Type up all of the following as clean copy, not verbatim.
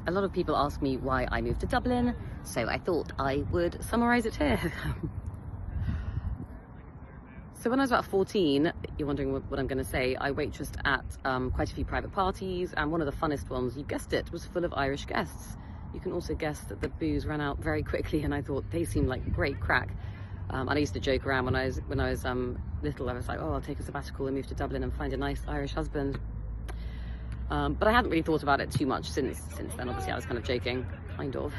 A lot of people ask me why I moved to Dublin, so I thought I would summarise it here. So when I was about 14, you're wondering what I'm going to say, I waitressed at quite a few private parties, and one of the funnest ones, you guessed it, was full of Irish guests. You can also guess that the booze ran out very quickly, and I thought they seemed like great crack. And I used to joke around when I was little. I was like, oh, I'll take a sabbatical and move to Dublin and find a nice Irish husband. But I hadn't really thought about it too much since then. Obviously, I was kind of joking, kind of.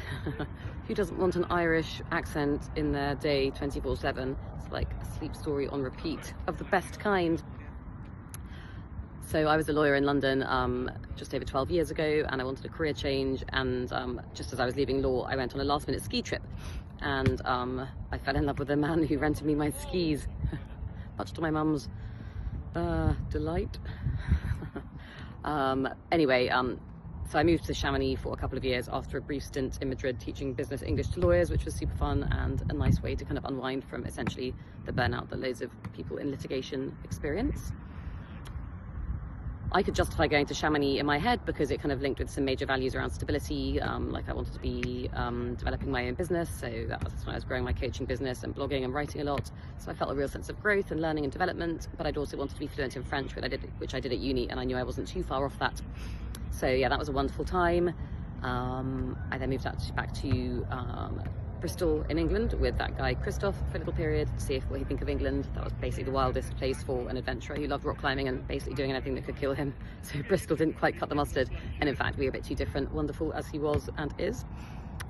Who doesn't want an Irish accent in their day 24/7? It's like a sleep story on repeat of the best kind. So I was a lawyer in London just over 12 years ago, and I wanted a career change. And just as I was leaving law, I went on a last-minute ski trip, and I fell in love with a man who rented me my skis, much to my mum's delight. Anyway, so I moved to Chamonix for a couple of years after a brief stint in Madrid teaching business English to lawyers, which was super fun and a nice way to kind of unwind from essentially the burnout that loads of people in litigation experience. I could justify going to Chamonix in my head because it kind of linked with some major values around stability. Like I wanted to be developing my own business, so that was when I was growing my coaching business and blogging and writing a lot. So I felt a real sense of growth and learning and development, but I'd also wanted to be fluent in French, which I did at uni, and I knew I wasn't too far off that. So yeah, that was a wonderful time. I then moved back to Bristol in England with that guy Christoph for a little period to see what he'd think of England. That was basically the wildest place for an adventurer who loved rock climbing and basically doing anything that could kill him. So Bristol didn't quite cut the mustard, and in fact we were a bit too different, wonderful as he was and is.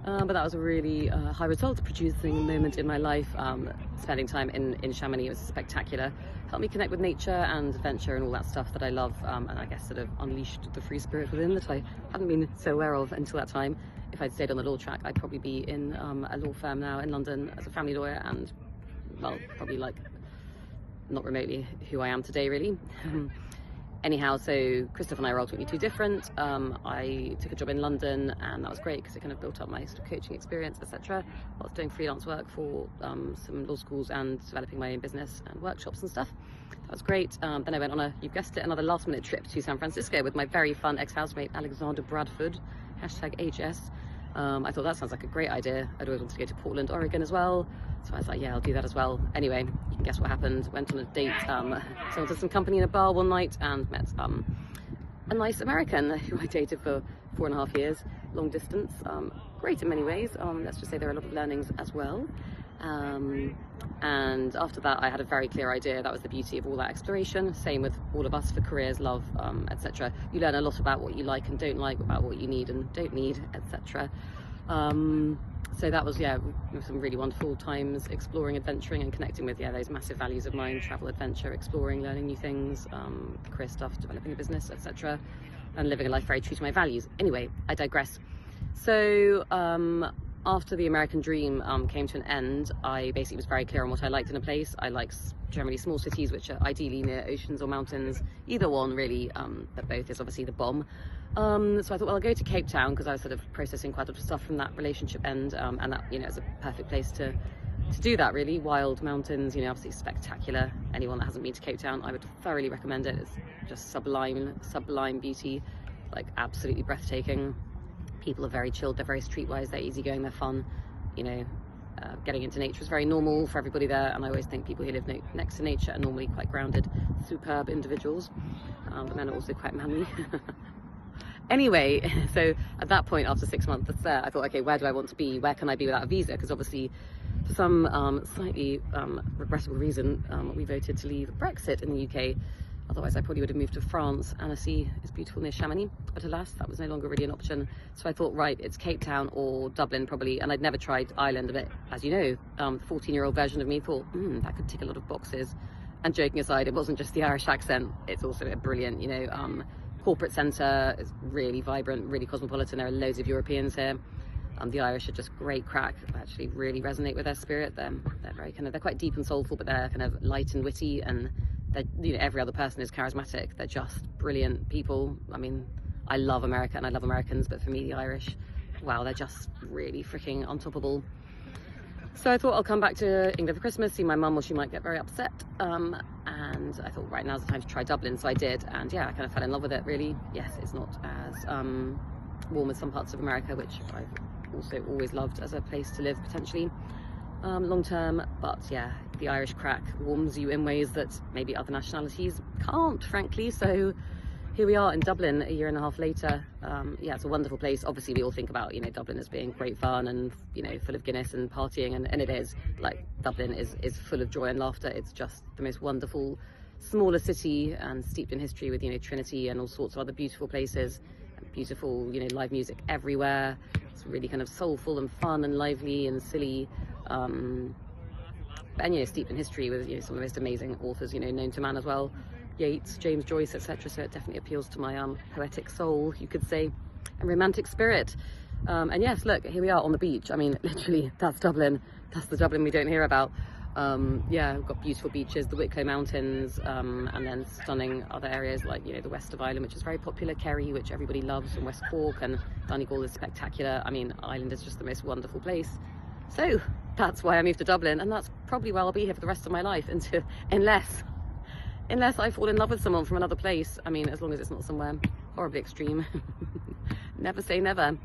But that was a really high result producing moment in my life. Spending time in Chamonix was spectacular. Helped me connect with nature and adventure and all that stuff that I love, and I guess sort of unleashed the free spirit within that I hadn't been so aware of until that time. If I'd stayed on the law track, I'd probably be in a law firm now in London as a family lawyer, and well, probably like not remotely who I am today, really. Anyhow, so Christoph and I were ultimately too different. I took a job in London, and that was great because it kind of built up my sort of coaching experience, etc. I was doing freelance work for some law schools and developing my own business and workshops and stuff. That was great. Then I went on you've guessed it, another last-minute trip to San Francisco with my very fun ex-housemate Alexander Bradford, #HS. I thought that sounds like a great idea. I'd always wanted to go to Portland, Oregon as well. So I was like, yeah, I'll do that as well. Anyway, you can guess what happened. Went on a date, so I did some company in a bar one night and met a nice American who I dated for 4.5 years, long distance. Great in many ways. Let's just say there are a lot of learnings as well. And after that, I had a very clear idea. That was the beauty of all that exploration. Same with all of us for careers, love, etc. You learn a lot about what you like and don't like, about what you need and don't need, etc. So that was, yeah, some really wonderful times exploring, adventuring and connecting with, yeah, those massive values of mine: travel, adventure, exploring, learning new things, career stuff, developing a business, etc. And living a life very true to my values. Anyway, I digress. So after the American dream came to an end, I basically was very clear on what I liked in a place. I like generally small cities which are ideally near oceans or mountains, either one really, but both is obviously the bomb. So I thought, well, I'll go to Cape Town because I was sort of processing quite a lot of stuff from that relationship end, and that, you know, is a perfect place to do that really. Wild mountains, you know, absolutely spectacular. Anyone that hasn't been to Cape Town, I would thoroughly recommend it. It's just sublime beauty, like absolutely breathtaking. People are very chilled, they're very streetwise, they're easygoing, they're fun, you know. Getting into nature is very normal for everybody there, and I always think people who live next to nature are normally quite grounded, superb individuals, but then also quite manly. Anyway, so at that point, after 6 months there, I thought, okay, where do I want to be? Where can I be without a visa? Because obviously, for some slightly regrettable reason, we voted to leave Brexit in the UK. Otherwise, I probably would have moved to France. Annecy is beautiful near Chamonix, but alas, that was no longer really an option. So I thought, right, it's Cape Town or Dublin probably, and I'd never tried Ireland. But as you know, the 14-year-old version of me thought, that could tick a lot of boxes. And joking aside, it wasn't just the Irish accent, it's also a brilliant, you know, corporate centre. It's really vibrant, really cosmopolitan. There are loads of Europeans here. The Irish are just great crack. I actually really resonate with their spirit. They're very they're quite deep and soulful, but they're kind of light and witty, and you know, every other person is charismatic. They're just brilliant people. I mean, I love America and I love Americans, but for me, the Irish, wow, they're just really freaking untoppable. So I thought I'll come back to England for Christmas, see my mum, or she might get very upset. And I thought, right, now's the time to try Dublin. So I did, and yeah, I kind of fell in love with it, really. Yes, it's not as warm as some parts of America, which I've also always loved as a place to live potentially long term. But yeah, the Irish crack warms you in ways that maybe other nationalities can't, frankly. So here we are in Dublin a year and a half later. Yeah, it's a wonderful place. Obviously we all think about, you know, Dublin as being great fun and, you know, full of Guinness and partying, and it is. Like, Dublin is full of joy and laughter. It's just the most wonderful smaller city and steeped in history with, you know, Trinity and all sorts of other beautiful places, and beautiful, you know, live music everywhere. It's really kind of soulful and fun and lively and silly, and, you know, steeped in history with, you know, some of the most amazing authors, you know, known to man as well. Yeats, James Joyce, etc. So it definitely appeals to my poetic soul, you could say, and romantic spirit. And yes, look, here we are on the beach. I mean, literally, that's Dublin. That's the Dublin we don't hear about. Yeah, we've got beautiful beaches, the Wicklow Mountains, and then stunning other areas like, you know, the west of Ireland, which is very popular, Kerry, which everybody loves, and West Cork, and Donegal is spectacular. I mean, Ireland is just the most wonderful place. So that's why I moved to Dublin, and that's probably why I'll be here for the rest of my life, unless I fall in love with someone from another place. I mean, as long as it's not somewhere horribly extreme. Never say never.